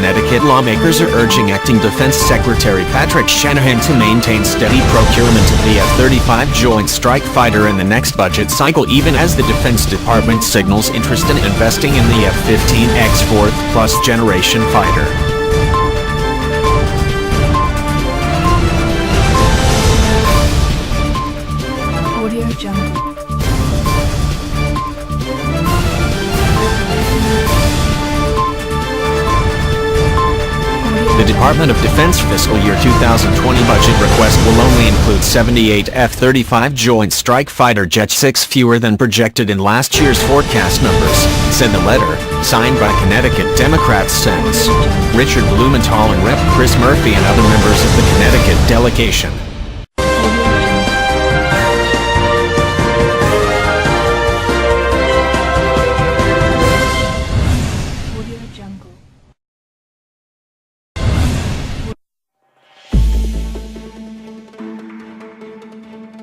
Connecticut lawmakers are urging Acting Defense Secretary Patrick Shanahan to maintain steady procurement of the F-35 Joint Strike Fighter in the next budget cycle, even as the Defense Department signals interest in investing in the F-15X fourth-plus generation fighter. Audio Jungle. The Department of Defense fiscal year 2020 budget request will only include 78 F-35 Joint Strike Fighter jets, 6 fewer than projected in last year's forecast numbers, said the letter, signed by Connecticut Democrats Sens. Richard Blumenthal and Rep. Chris Murphy and other members of the Connecticut delegation.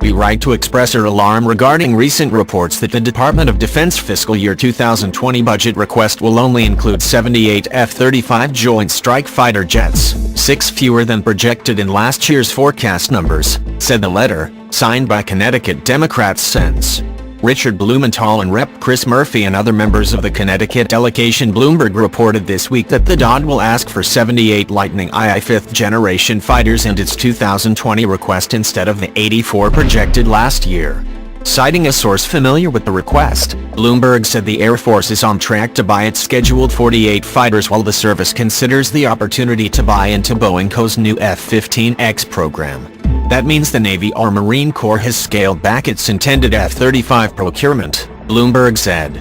We write to express our alarm regarding recent reports that the Department of Defense fiscal year 2020 budget request will only include 78 F-35 Joint Strike Fighter jets, 6 fewer than projected in last year's forecast numbers, said the letter, signed by Connecticut Democrats Sens. Richard Blumenthal and Rep. Chris Murphy and other members of the Connecticut delegation. Bloomberg reported this week that the DOD will ask for 78 Lightning II fifth-generation fighters in its 2020 request instead of the 84 projected last year. Citing a source familiar with the request, Bloomberg said the Air Force is on track to buy its scheduled 48 fighters while the service considers the opportunity to buy into Boeing Co.'s new F-15X program. That means the Navy or Marine Corps has scaled back its intended F-35 procurement, Bloomberg said.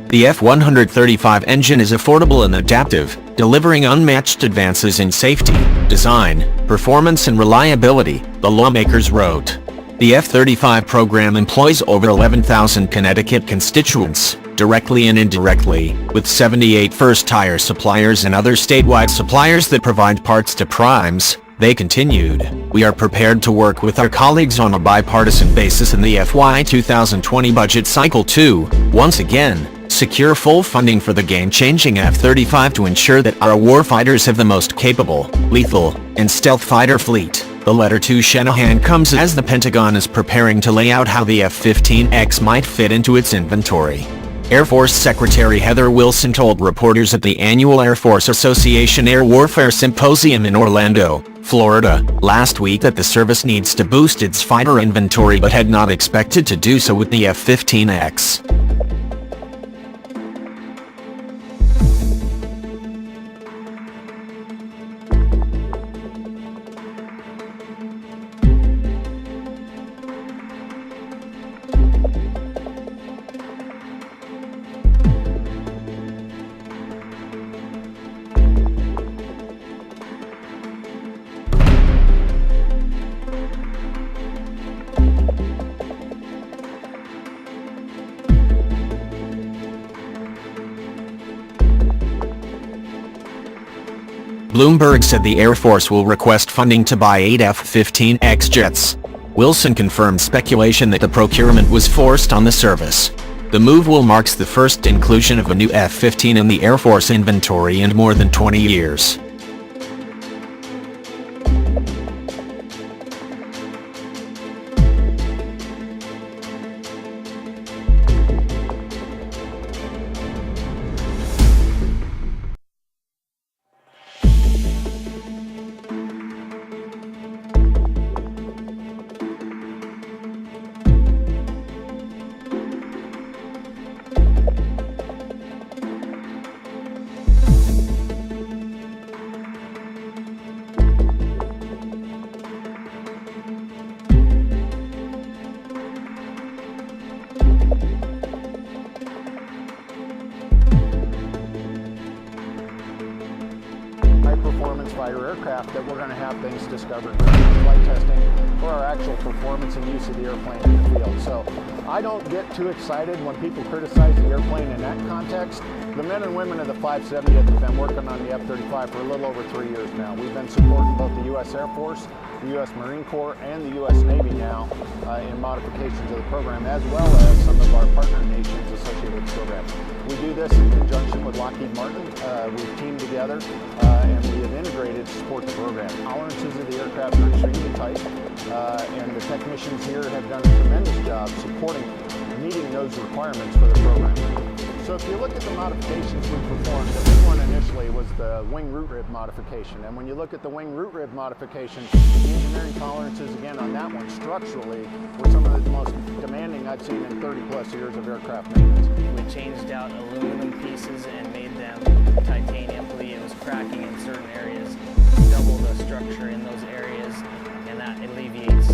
The F-135 engine is affordable and adaptive, delivering unmatched advances in safety, design, performance and reliability, the lawmakers wrote. The F-35 program employs over 11,000 Connecticut constituents, directly and indirectly, with 78 first-tier suppliers and other statewide suppliers that provide parts to primes. They continued, "We are prepared to work with our colleagues on a bipartisan basis in the FY 2020 budget cycle to, once again, secure full funding for the game-changing F-35 to ensure that our warfighters have the most capable, lethal, and stealth fighter fleet." The letter to Shanahan comes as the Pentagon is preparing to lay out how the F-15X might fit into its inventory. Air Force Secretary Heather Wilson told reporters at the annual Air Force Association Air Warfare Symposium in Orlando, Florida, last week that the service needs to boost its fighter inventory but had not expected to do so with the F-15X. Bloomberg said the Air Force will request funding to buy 8 F-15X jets. Wilson confirmed speculation that the procurement was forced on the service. The move will mark the first inclusion of a new F-15 in the Air Force inventory in more than 20 years. fighter aircraft that we're going to have things discovered during our flight testing for our actual performance and use of the airplane in the field. So I don't get too excited when people criticize the airplane in that context. The men and women of the 570th have been working on the F-35 for a little over 3 years now. We've been supporting both the U.S. Air Force, the U.S. Marine Corps, and the U.S. Navy now in modifications of the program, as well as some of our partner nations associated with the program. We do this in conjunction with Lockheed Martin. We've teamed together and we have integrated to support the program. Tolerances of the aircraft are extremely tight, and the technicians here have done a tremendous job supporting meeting those requirements for the program. So if you look at the modifications we performed, the big one initially was the wing root rib modification. And when you look at the wing root rib modification, the engineering tolerances, again, on that one structurally were some of the most demanding I've seen in 30 plus years of aircraft maintenance. We changed out aluminum pieces and made them titanium. It was cracking in certain areas, double the structure in those areas, and that alleviates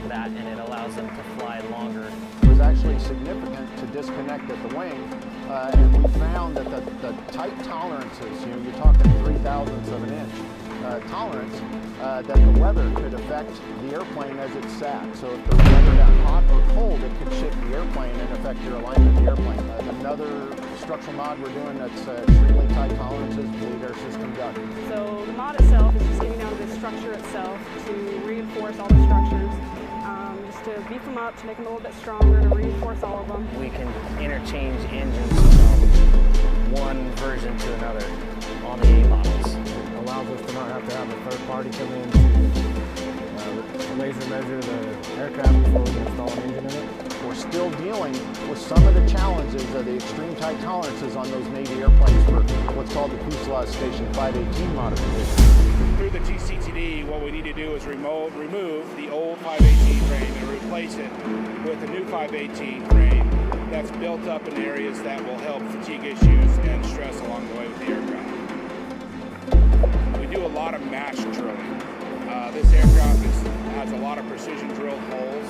that and it allows them to fly longer. It was actually significant to disconnect at the wing, and we found that the tight tolerances, you're talking 0.003 of an inch tolerance, that the weather could affect the airplane as it sat. So if the weather got hot or cold, it could shift the airplane and affect your alignment of the airplane. Another structural mod we're doing that's extremely tight tolerances, bleed air system duct. So the mod itself is just getting down to the structure itself to reinforce all the structures. Just to beef them up, to make them a little bit stronger, to reinforce all of them. We can interchange engines from one version to another on the A models. It allows us to not have to have a third party come in to laser measure the aircraft before we can install an engine in it. We're still dealing with some of the challenges of the extreme tight tolerances on those Navy airplanes for what's called the Fuselage Station 518 modification. Through the GCTD, what we need to do is remove the old 518 frame and replace it with a new 518 frame that's built up in areas that will help fatigue issues and stress along the way with the aircraft. We do a lot of mash drilling. This aircraft has a lot of precision drilled holes.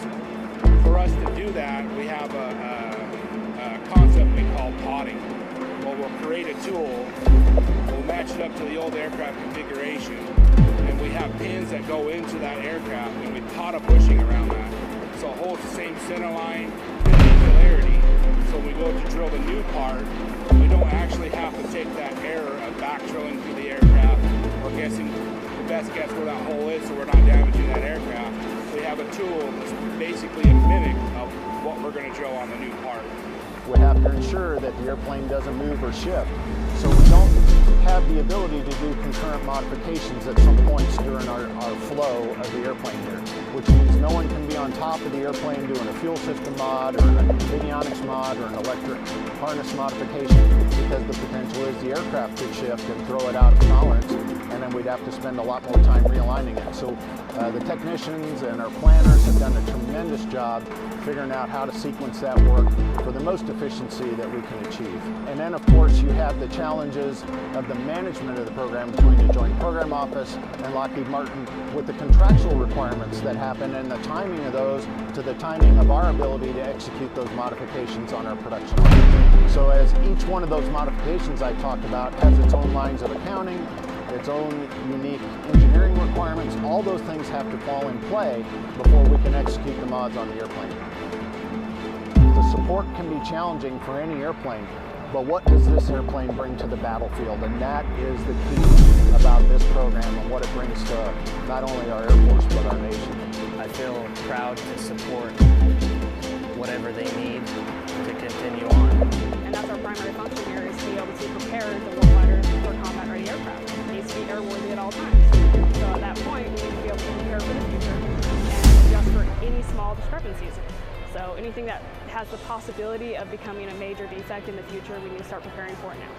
For us to do that, we have a concept we call potting. Well, we'll create a tool, we'll match it up to the old aircraft configuration, and we have pins that go into that aircraft, and we pot a bushing around that. So it holds the same center line and angularity. So when we go to drill the new part, we don't actually have to take that error of back drilling through the aircraft or guessing the best guess where that hole is so we're not damaging that aircraft. We have a tool that's basically a mimic of what we're going to drill on the new part. We have to ensure that the airplane doesn't move or shift. So we don't have the ability to do concurrent modifications at some points during our flow of the airplane here, which means no one can be on top of the airplane doing a fuel system mod or an avionics mod or an electric harness modification, because the potential is the aircraft could shift and throw it out of tolerance, and then we'd have to spend a lot more time realigning it. So the technicians and our planners have done a tremendous job figuring out how to sequence that work for the most efficiency that we can achieve. And then of course you have the challenges of the management of the program between the Joint Program Office and Lockheed Martin with the contractual requirements that happen and the timing of those to the timing of our ability to execute those modifications on our production line. So as each one of those modifications I talked about has its own lines of accounting, its own unique engineering requirements, all those things have to fall in play before we can execute the mods on the airplane. The support can be challenging for any airplane, but what does this airplane bring to the battlefield? And that is the key about this program and what it brings to not only our Air Force, but our nation. I feel proud to support whatever they need to continue on. And that's our primary function here, is to be able to prepare the warfighter for combat-ready aircraft. It needs to be airworthy at all times. So at that point, we need to be able to prepare for the future and adjust for any small discrepancies. So anything that has the possibility of becoming a major defect in the future, we need to start preparing for it now.